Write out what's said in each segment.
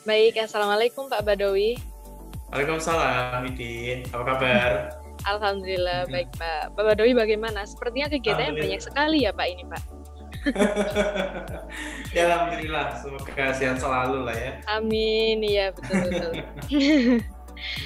Baik, Assalamualaikum Pak Badawi. Waalaikumsalam, Widin. Apa kabar? Alhamdulillah, baik Pak. Pak Badawi bagaimana? Sepertinya kegiatannya banyak Alhamdulillah. sekali ya Pak ini Pak. Ya, Alhamdulillah. Semoga sehat selalu lah ya. Amin, iya betul-betul.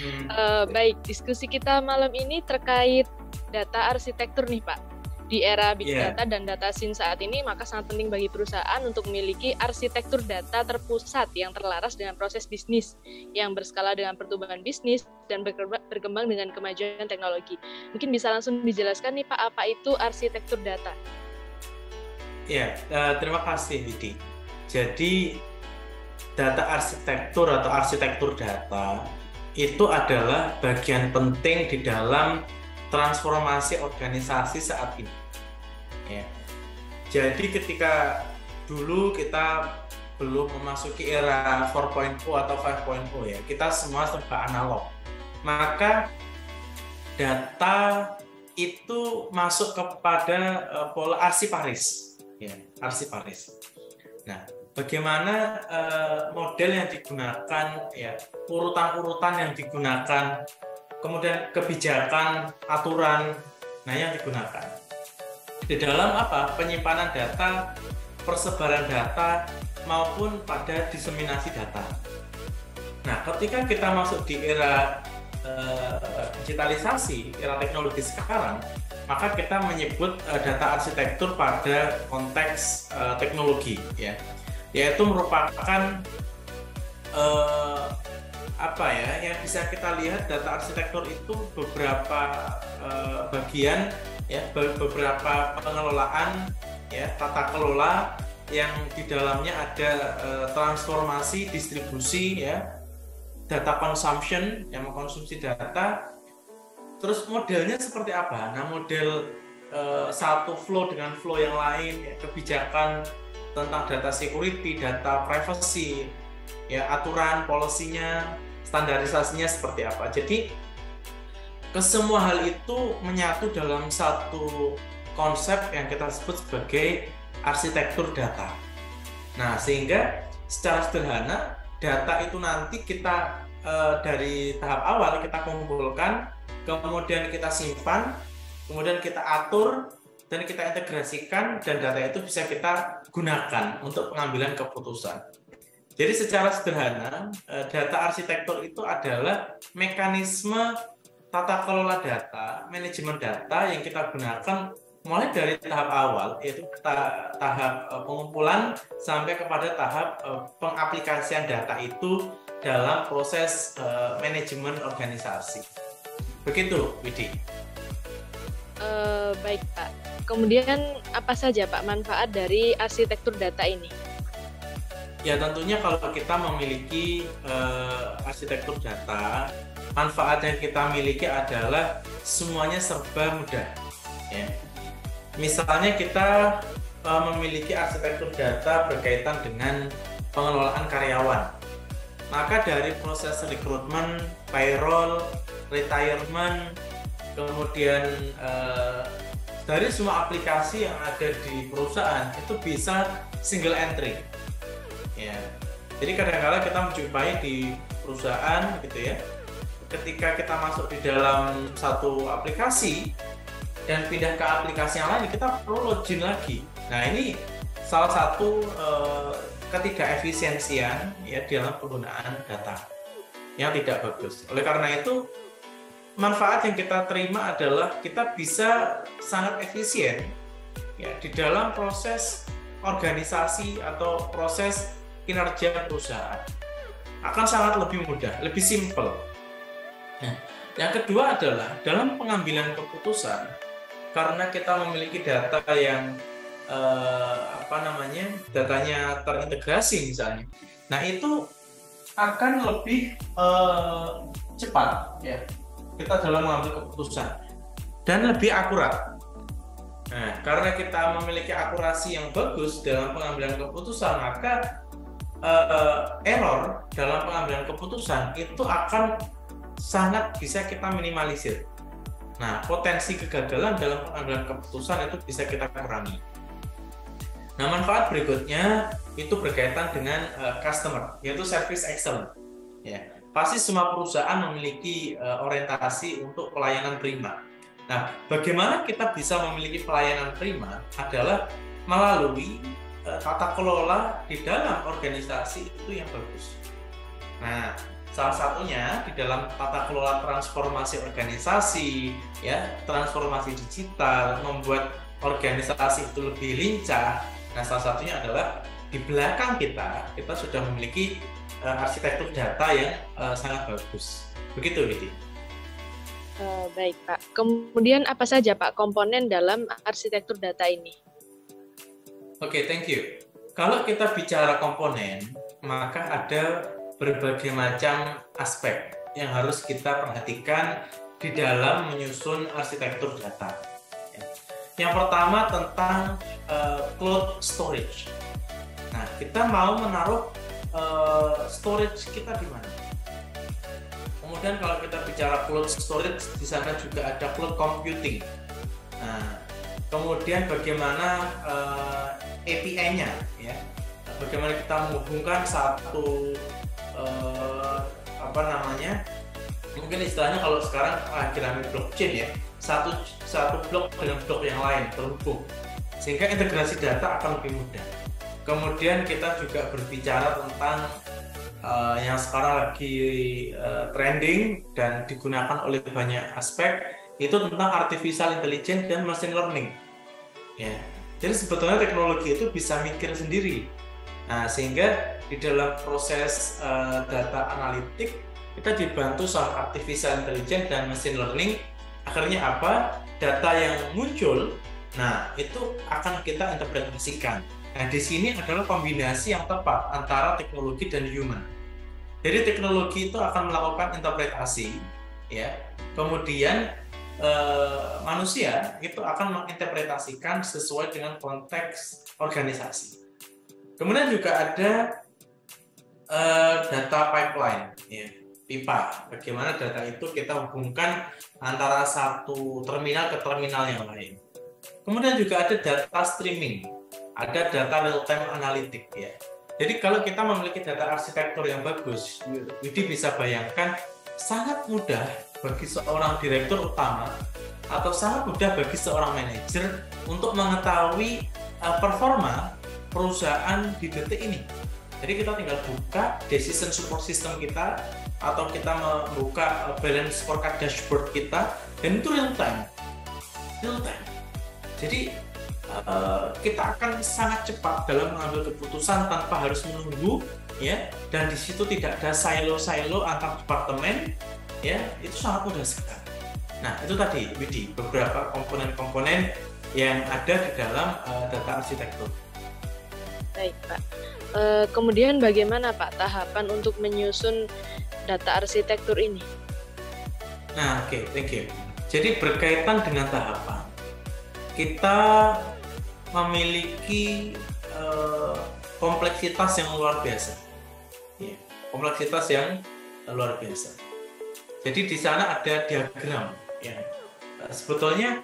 Hmm, Baik, diskusi kita malam ini terkait data arsitektur nih Pak. Di era Big ya, Data dan Data Science saat ini, maka sangat penting bagi perusahaan untuk memiliki arsitektur data terpusat yang terlaras dengan proses bisnis, yang berskala dengan pertumbuhan bisnis, dan berkembang dengan kemajuan teknologi. Mungkin bisa langsung dijelaskan nih Pak, apa itu arsitektur data? ya. Terima kasih, Widin. Jadi, data arsitektur atau arsitektur data itu adalah bagian penting di dalam transformasi organisasi saat ini. Ya. Jadi ketika dulu kita belum memasuki era 4.0 atau 5.0 ya, kita semua serba analog. Maka data itu masuk kepada pola arsiparis, ya, arsiparis. Nah, bagaimana model yang digunakan, ya, urutan-urutan yang digunakan, kemudian kebijakan, aturan, nah yang digunakan di dalam apa? Penyimpanan data, persebaran data, maupun pada diseminasi data. Nah, ketika kita masuk di era digitalisasi, era teknologi sekarang, maka kita menyebut data arsitektur pada konteks teknologi, ya, yaitu merupakan eh, apa ya, yang bisa kita lihat data arsitektur itu beberapa bagian, ya, beberapa pengelolaan, ya, tata kelola yang di dalamnya ada transformasi distribusi, ya, data consumption yang mengkonsumsi data. Terus modelnya seperti apa? Nah, model satu flow dengan flow yang lain, ya, kebijakan tentang data security, data privacy, ya, aturan, polisinya, standarisasinya seperti apa. Jadi kesemua hal itu menyatu dalam satu konsep yang kita sebut sebagai arsitektur data. Nah, sehingga secara sederhana data itu nanti kita dari tahap awal kita kumpulkan, kemudian kita simpan, kemudian kita atur, dan kita integrasikan, dan data itu bisa kita gunakan untuk pengambilan keputusan. Jadi secara sederhana, data arsitektur itu adalah mekanisme tata kelola data, manajemen data yang kita gunakan mulai dari tahap awal, yaitu tahap pengumpulan sampai kepada tahap pengaplikasian data itu dalam proses manajemen organisasi. Begitu, Widi. Baik Pak. Kemudian apa saja Pak manfaat dari arsitektur data ini? Ya, tentunya kalau kita memiliki arsitektur data, manfaat yang kita miliki adalah semuanya serba mudah. Ya. Misalnya kita memiliki arsitektur data berkaitan dengan pengelolaan karyawan. Maka dari proses rekrutmen, payroll, retirement, kemudian dari semua aplikasi yang ada di perusahaan itu bisa single entry. Ya. Jadi kadang-kadang kita menjumpai di perusahaan gitu ya. Ketika kita masuk di dalam satu aplikasi dan pindah ke aplikasi yang lain, kita perlu login lagi. Nah, ini salah satu ketidakefisiensian ya dalam penggunaan data yang tidak bagus. Oleh karena itu, manfaat yang kita terima adalah kita bisa sangat efisien ya di dalam proses organisasi atau proses kinerja perusahaan. Akan sangat lebih mudah, lebih simpel. Nah, yang kedua adalah dalam pengambilan keputusan, karena kita memiliki data yang datanya terintegrasi misalnya. Nah, itu akan lebih cepat ya kita dalam mengambil keputusan dan lebih akurat. Nah, karena kita memiliki akurasi yang bagus dalam pengambilan keputusan, maka error dalam pengambilan keputusan itu akan sangat bisa kita minimalisir. Nah, potensi kegagalan dalam pengambilan keputusan itu bisa kita kurangi. Nah, manfaat berikutnya itu berkaitan dengan customer, yaitu service excellence. Ya, pasti semua perusahaan memiliki orientasi untuk pelayanan prima. Nah, bagaimana kita bisa memiliki pelayanan prima adalah melalui tata kelola di dalam organisasi itu yang bagus. Nah, salah satunya di dalam tata kelola transformasi organisasi, ya, transformasi digital, membuat organisasi itu lebih lincah. Nah, salah satunya adalah di belakang kita sudah memiliki arsitektur data yang sangat bagus. Begitu, Widi. Baik, Pak. Kemudian apa saja, Pak, komponen dalam arsitektur data ini? Oke, thank you. Kalau kita bicara komponen, maka ada berbagai macam aspek yang harus kita perhatikan di dalam menyusun arsitektur data. Yang pertama tentang cloud storage. Nah, kita mau menaruh storage kita di mana? Kemudian kalau kita bicara cloud storage, di sana juga ada cloud computing. Nah, kemudian bagaimana API-nya, ya, bagaimana kita menghubungkan satu mungkin istilahnya kalau sekarang namanya blockchain, ya, satu blok dengan blok yang lain terhubung, sehingga integrasi data akan lebih mudah. Kemudian kita juga berbicara tentang yang sekarang lagi trending dan digunakan oleh banyak aspek, itu tentang artificial intelligence dan machine learning. Ya, jadi sebetulnya teknologi itu bisa mikir sendiri. Nah, sehingga di dalam proses data analitik kita dibantu sama artificial intelligence dan machine learning. Akhirnya apa? Data yang muncul, nah itu akan kita interpretasikan. Nah, di sini adalah kombinasi yang tepat antara teknologi dan human. Jadi teknologi itu akan melakukan interpretasi, ya. Kemudian manusia itu akan menginterpretasikan sesuai dengan konteks organisasi. Kemudian juga ada data pipeline, ya, pipa. Bagaimana data itu kita hubungkan antara satu terminal ke terminal yang lain. Kemudian juga ada data streaming, ada data real time analytic, ya. Jadi kalau kita memiliki data arsitektur yang bagus, Widi bisa bayangkan sangat mudah bagi seorang direktur utama atau sangat mudah bagi seorang manajer untuk mengetahui performa perusahaan di detik ini. Jadi kita tinggal buka decision support system kita atau kita membuka balance scorecard dashboard kita, dan itu real time. Jadi kita akan sangat cepat dalam mengambil keputusan tanpa harus menunggu, ya, dan di situ tidak ada silo-silo antar departemen, ya, itu sangat mudah sekali. Nah, itu tadi, Widi, beberapa komponen-komponen yang ada di dalam data arsitektur. Baik, Pak. Kemudian bagaimana, Pak, tahapan untuk menyusun data arsitektur ini? Nah, oke, thank you. Jadi berkaitan dengan tahapan, kita memiliki kompleksitas yang luar biasa, ya, kompleksitas yang luar biasa. Jadi di sana ada diagram, ya, sebetulnya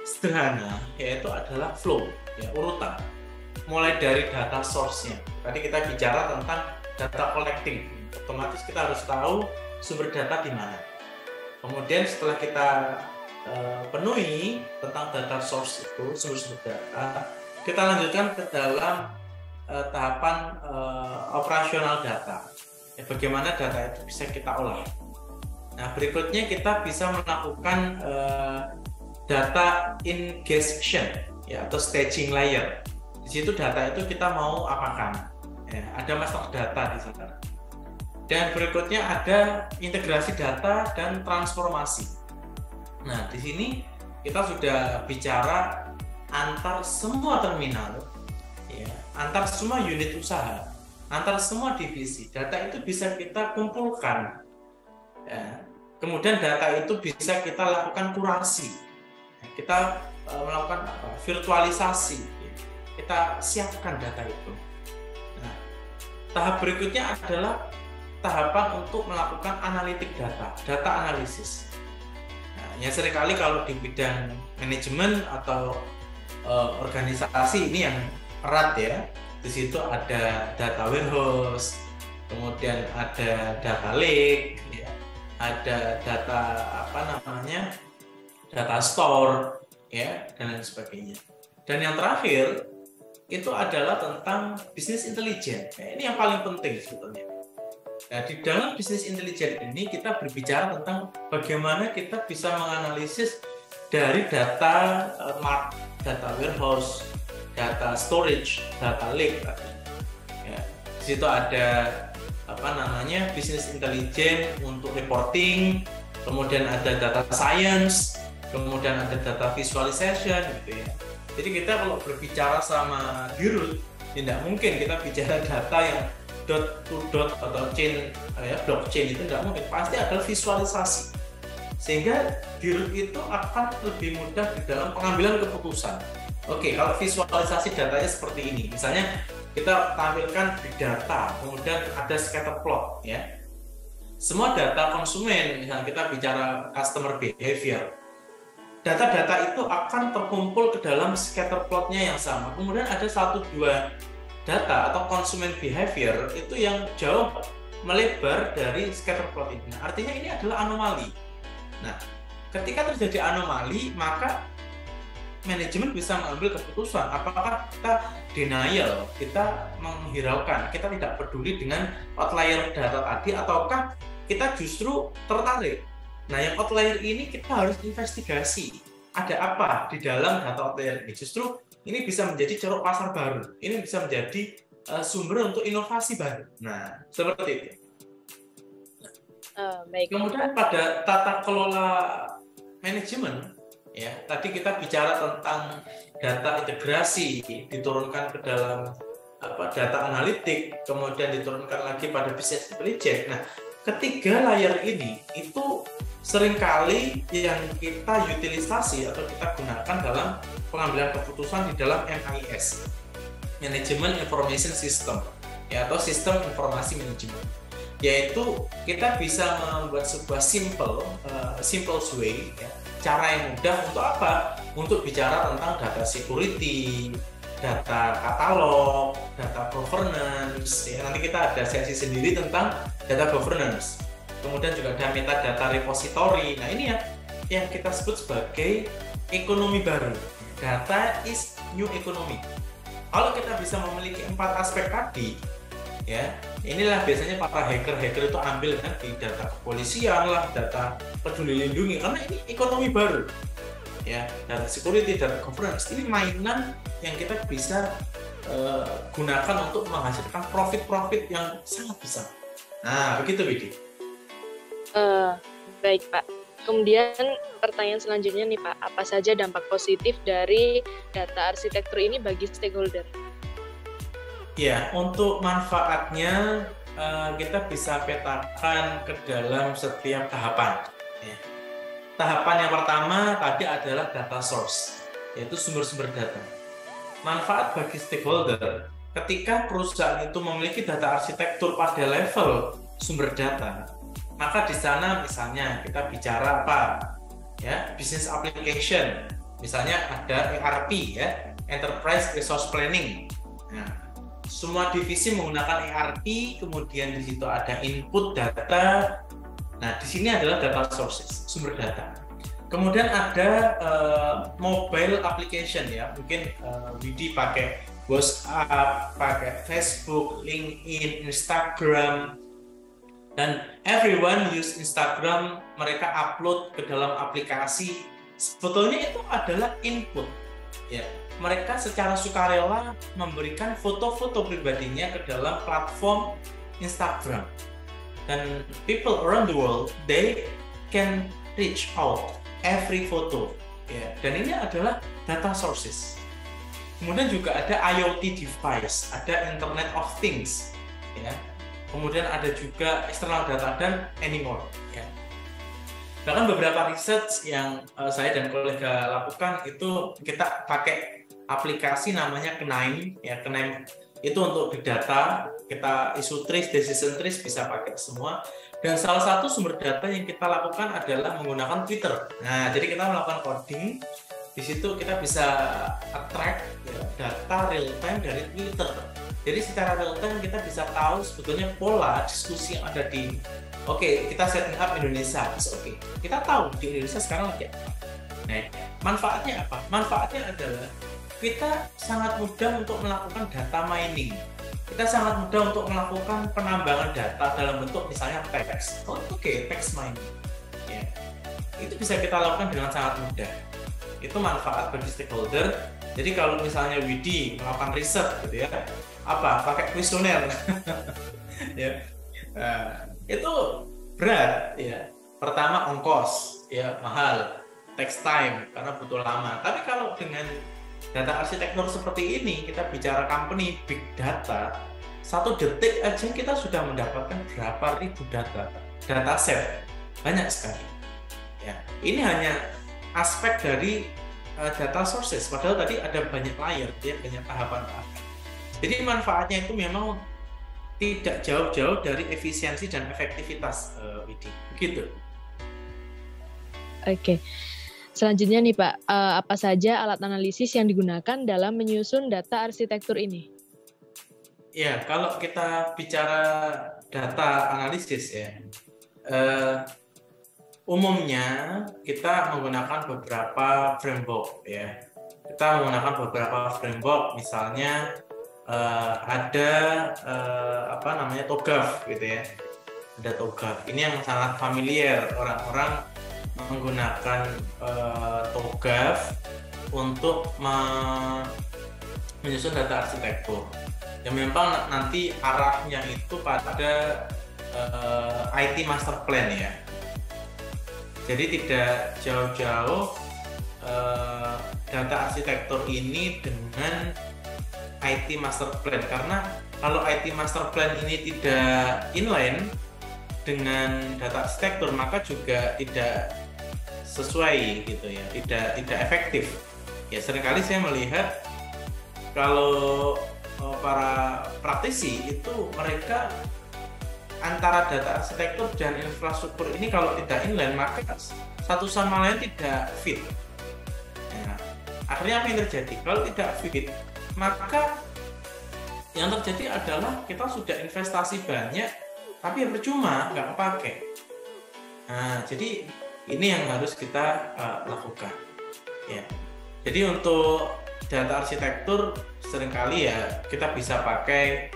sederhana, yaitu adalah flow, ya, urutan, mulai dari data source-nya. Tadi kita bicara tentang data collecting, otomatis kita harus tahu sumber data di mana. Kemudian setelah kita penuhi tentang data source itu, sumber-sumber data, kita lanjutkan ke dalam tahapan operasional data, ya, bagaimana data itu bisa kita olah. Nah, berikutnya kita bisa melakukan data ingestion, ya, atau staging layer. Di situ data itu kita mau apakan, ya, ada master data di sana. Dan berikutnya ada integrasi data dan transformasi. Nah, di sini kita sudah bicara antar semua terminal, ya, antar semua unit usaha, antar semua divisi. Data itu bisa kita kumpulkan, ya. Kemudian data itu bisa kita lakukan kurasi, kita melakukan virtualisasi, ya. Kita siapkan data itu. Nah, tahap berikutnya adalah tahapan untuk melakukan analitik data analisis. Ya, seringkali kalau di bidang manajemen atau organisasi ini yang erat ya. Di situ ada data warehouse, kemudian ada data lake, ya, ada data apa namanya, data store, ya, dan lain sebagainya. Dan yang terakhir itu adalah tentang bisnis intelijen. Nah, ini yang paling penting sebetulnya. Nah, di dalam bisnis intelijen ini kita berbicara tentang bagaimana kita bisa menganalisis dari data data warehouse, data storage, data lake. Ya, di situ ada apa namanya, bisnis intelijen untuk reporting, kemudian ada data science, kemudian ada data visualization gitu ya. Jadi kita kalau berbicara sama Dirut, tidak mungkin kita bicara data yang dot to dot atau chain ya, blockchain, itu tidak mungkin, pasti ada visualisasi. Sehingga Dirut itu akan lebih mudah di dalam pengambilan keputusan. Oke, kalau visualisasi datanya seperti ini, misalnya kita tampilkan di data, kemudian ada scatter plot ya. Semua data konsumen, misalnya kita bicara customer behavior, data-data itu akan terkumpul ke dalam scatter plotnya yang sama. Kemudian ada 1-2 data atau consumer behavior itu yang jauh melebar dari scatter plot ini. Nah, artinya ini adalah anomali. Nah, ketika terjadi anomali, maka manajemen bisa mengambil keputusan apakah kita denial, kita menghiraukan, kita tidak peduli dengan outlier data tadi, ataukah kita justru tertarik. Nah, yang outlier ini kita harus investigasi. Ada apa di dalam data outlier ini? Justru ini bisa menjadi ceruk pasar baru. Ini bisa menjadi sumber untuk inovasi baru. Nah, seperti itu. Baik. Kemudian pada tata kelola manajemen, ya, tadi kita bicara tentang data integrasi, diturunkan ke dalam data analitik, kemudian diturunkan lagi pada business intelligence. Nah, ketiga layer ini itu seringkali yang kita utilisasi atau kita gunakan dalam pengambilan keputusan di dalam MIS, Management Information System, ya, atau Sistem Informasi Manajemen. Yaitu kita bisa membuat sebuah simple way, ya, cara yang mudah untuk apa? Untuk bicara tentang data security, data katalog, data governance. Ya, nanti kita ada sesi sendiri tentang data governance. Kemudian juga ada metadata repository. Nah, ini ya yang kita sebut sebagai ekonomi baru. Data is new economy. Kalau kita bisa memiliki 4 aspek tadi, ya, inilah biasanya para hacker itu ambil kan di data kepolisian lah, data peduli lindungi, karena ini ekonomi baru. Ya, data security, data governance, ini mainan yang kita bisa gunakan untuk menghasilkan profit yang sangat besar. Nah, begitu, Widi. Baik, Pak. Kemudian pertanyaan selanjutnya nih, Pak, apa saja dampak positif dari data arsitektur ini bagi stakeholder? Ya, untuk manfaatnya kita bisa petakan ke dalam setiap tahapan. Ya. Tahapan yang pertama tadi adalah data source, yaitu sumber-sumber data. Manfaat bagi stakeholder, ketika perusahaan itu memiliki data arsitektur pada level sumber data, maka di sana misalnya kita bicara apa? Ya, business application. Misalnya ada ERP ya, Enterprise Resource Planning. Nah, semua divisi menggunakan ERP, kemudian di situ ada input data. Nah, di sini adalah data sources, sumber data. Kemudian ada mobile application ya, mungkin Widi pakai WhatsApp, pakai Facebook, LinkedIn, Instagram, dan everyone use Instagram, mereka upload ke dalam aplikasi. Sebetulnya itu adalah input, ya. Mereka secara sukarela memberikan foto-foto pribadinya ke dalam platform Instagram. Dan people around the world, they can reach out every photo. Ya. Dan ini adalah data sources. Kemudian juga ada IoT device, ada Internet of Things. Ya. Kemudian ada juga external data dan anymore. Ya. Bahkan beberapa research yang saya dan kolega lakukan itu kita pakai aplikasi namanya Knaim, ya. Knaim itu untuk big data, kita issue trees, decision trees bisa pakai semua. Dan salah satu sumber data yang kita lakukan adalah menggunakan Twitter. Nah, jadi kita melakukan coding Di situ kita bisa attract ya, data real time dari Twitter. Jadi secara real time kita bisa tahu sebetulnya pola diskusi yang ada di kita setting up Indonesia, kita tahu di Indonesia sekarang lagi apa. Nah, manfaatnya apa? Manfaatnya adalah kita sangat mudah untuk melakukan data mining. Kita sangat mudah untuk melakukan penambangan data dalam bentuk misalnya teks. Text mining. Ya. Itu bisa kita lakukan dengan sangat mudah. Itu manfaat bagi stakeholder. Jadi kalau misalnya Widi melakukan riset gitu ya, pakai kuesioner. Ya. Itu berat ya. Pertama ongkos ya, mahal, takes time karena butuh lama. Tapi kalau dengan data arsitektur seperti ini, kita bicara company big data, 1 detik aja kita sudah mendapatkan berapa ribu data set, banyak sekali ya. Ini hanya aspek dari data sources, padahal tadi ada banyak layer ya, banyak tahapan-tahapan. Jadi manfaatnya itu memang tidak jauh-jauh dari efisiensi dan efektivitas, Widi. Begitu. Oke. Selanjutnya nih Pak, apa saja alat analisis yang digunakan dalam menyusun data arsitektur ini? Ya, kalau kita bicara data analisis ya, umumnya kita menggunakan beberapa framework ya. Kita menggunakan beberapa framework, misalnya ada TOGAF gitu ya. Ada TOGAF. Ini yang sangat familiar, orang-orang menggunakan TOGAF untuk menyusun data arsitektur. Yang memang nanti arahnya itu pada IT master plan ya. Jadi tidak jauh-jauh data arsitektur ini dengan IT master plan, karena kalau IT master plan ini tidak inline dengan data arsitektur maka juga tidak sesuai gitu ya, tidak efektif. Ya seringkali saya melihat kalau para praktisi itu mereka antara data arsitektur dan infrastruktur ini kalau tidak inline maka satu sama lain tidak fit. Ya, akhirnya apa yang terjadi? Kalau tidak fit maka yang terjadi adalah kita sudah investasi banyak tapi percuma, nggak kepake. Nah, jadi ini yang harus kita lakukan. Ya. Jadi untuk data arsitektur seringkali ya kita bisa pakai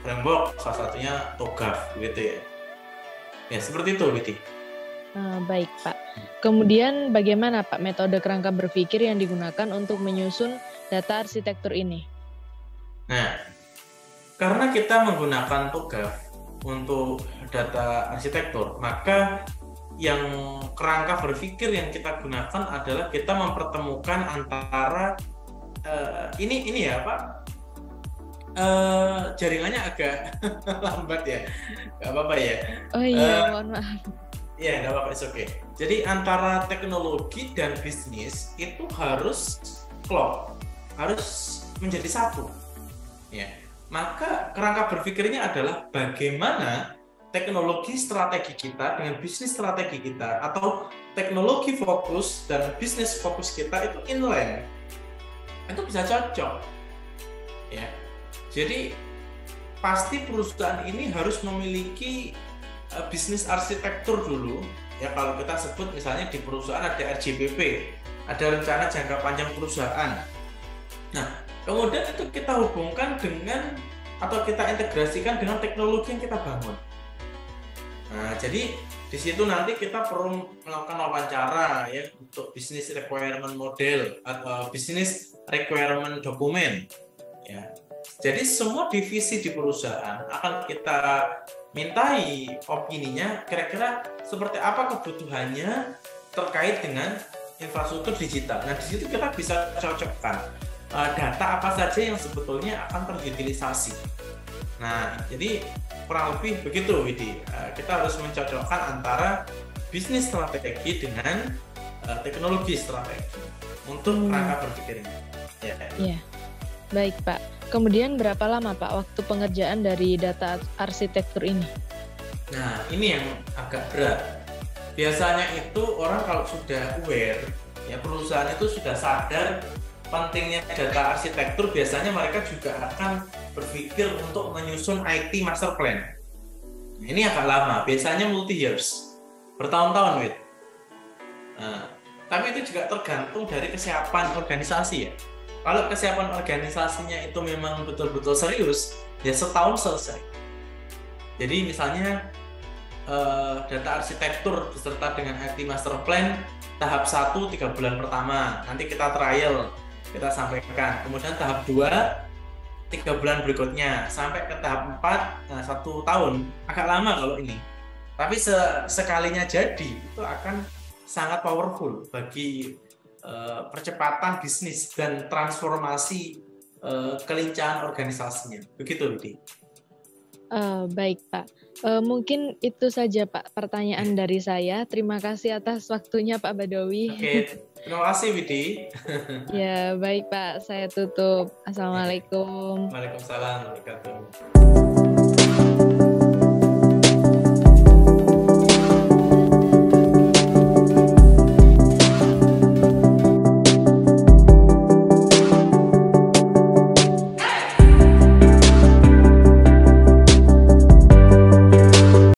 framework, salah satunya TOGAF gitu ya. Ya seperti itu, Witi. Baik Pak. Kemudian bagaimana Pak metode kerangka berpikir yang digunakan untuk menyusun data arsitektur ini? Nah, karena kita menggunakan TOGAF untuk data arsitektur, maka yang kerangka berpikir yang kita gunakan adalah kita mempertemukan antara ini ya Pak, jaringannya agak lambat ya, nggak apa-apa ya. Oh iya, mohon maaf. Ya nggak apa-apa, it's okay. Jadi antara teknologi dan bisnis itu harus klop, harus menjadi satu. Ya, maka kerangka berpikirnya adalah bagaimana teknologi strategi kita dengan bisnis strategi kita, atau teknologi fokus dan bisnis fokus kita itu inline, itu bisa cocok. Ya, jadi pasti perusahaan ini harus memiliki bisnis arsitektur dulu. Ya kalau kita sebut misalnya di perusahaan ada RJBP, ada rencana jangka panjang perusahaan. Nah, kemudian itu kita hubungkan dengan atau kita integrasikan dengan teknologi yang kita bangun. Nah, jadi di situ nanti kita perlu melakukan wawancara ya untuk business requirement model atau business requirement dokumen. Ya. Jadi semua divisi di perusahaan akan kita mintai opininya, kira-kira seperti apa kebutuhannya terkait dengan infrastruktur digital. Nah, di situ kita bisa cocokkan data apa saja yang sebetulnya akan terutilisasi. Nah, jadi kurang lebih begitu, Widi. Kita harus mencocokkan antara bisnis strategi dengan teknologi strategi untuk kerangka berpikirnya. Ya. Baik, Pak. Kemudian berapa lama, Pak, waktu pengerjaan dari data arsitektur ini? Nah, ini yang agak berat. Biasanya itu orang kalau sudah aware, ya perusahaan itu sudah sadar pentingnya data arsitektur, biasanya mereka juga akan berpikir untuk menyusun IT master plan. Ini agak lama, biasanya multi years, bertahun-tahun, Wid. Nah, tapi itu juga tergantung dari kesiapan organisasi ya. Kalau kesiapan organisasinya itu memang betul-betul serius, ya setahun selesai. Jadi misalnya data arsitektur beserta dengan IT master plan tahap 1 3 bulan pertama, nanti kita trial, kita sampaikan. Kemudian tahap 2 3 bulan berikutnya, sampai ke tahap 4 1 tahun. Agak lama kalau ini. Tapi sekalinya jadi itu akan sangat powerful bagi percepatan bisnis dan transformasi kelincahan organisasinya. Begitu, Widi. Baik, Pak. Mungkin itu saja, Pak, pertanyaan dari saya. Terima kasih atas waktunya, Pak Badawi. Oke, terima kasih, Widi. Ya, baik, Pak. Saya tutup. Assalamualaikum. Waalaikumsalam warahmatullahi wabarakatuh.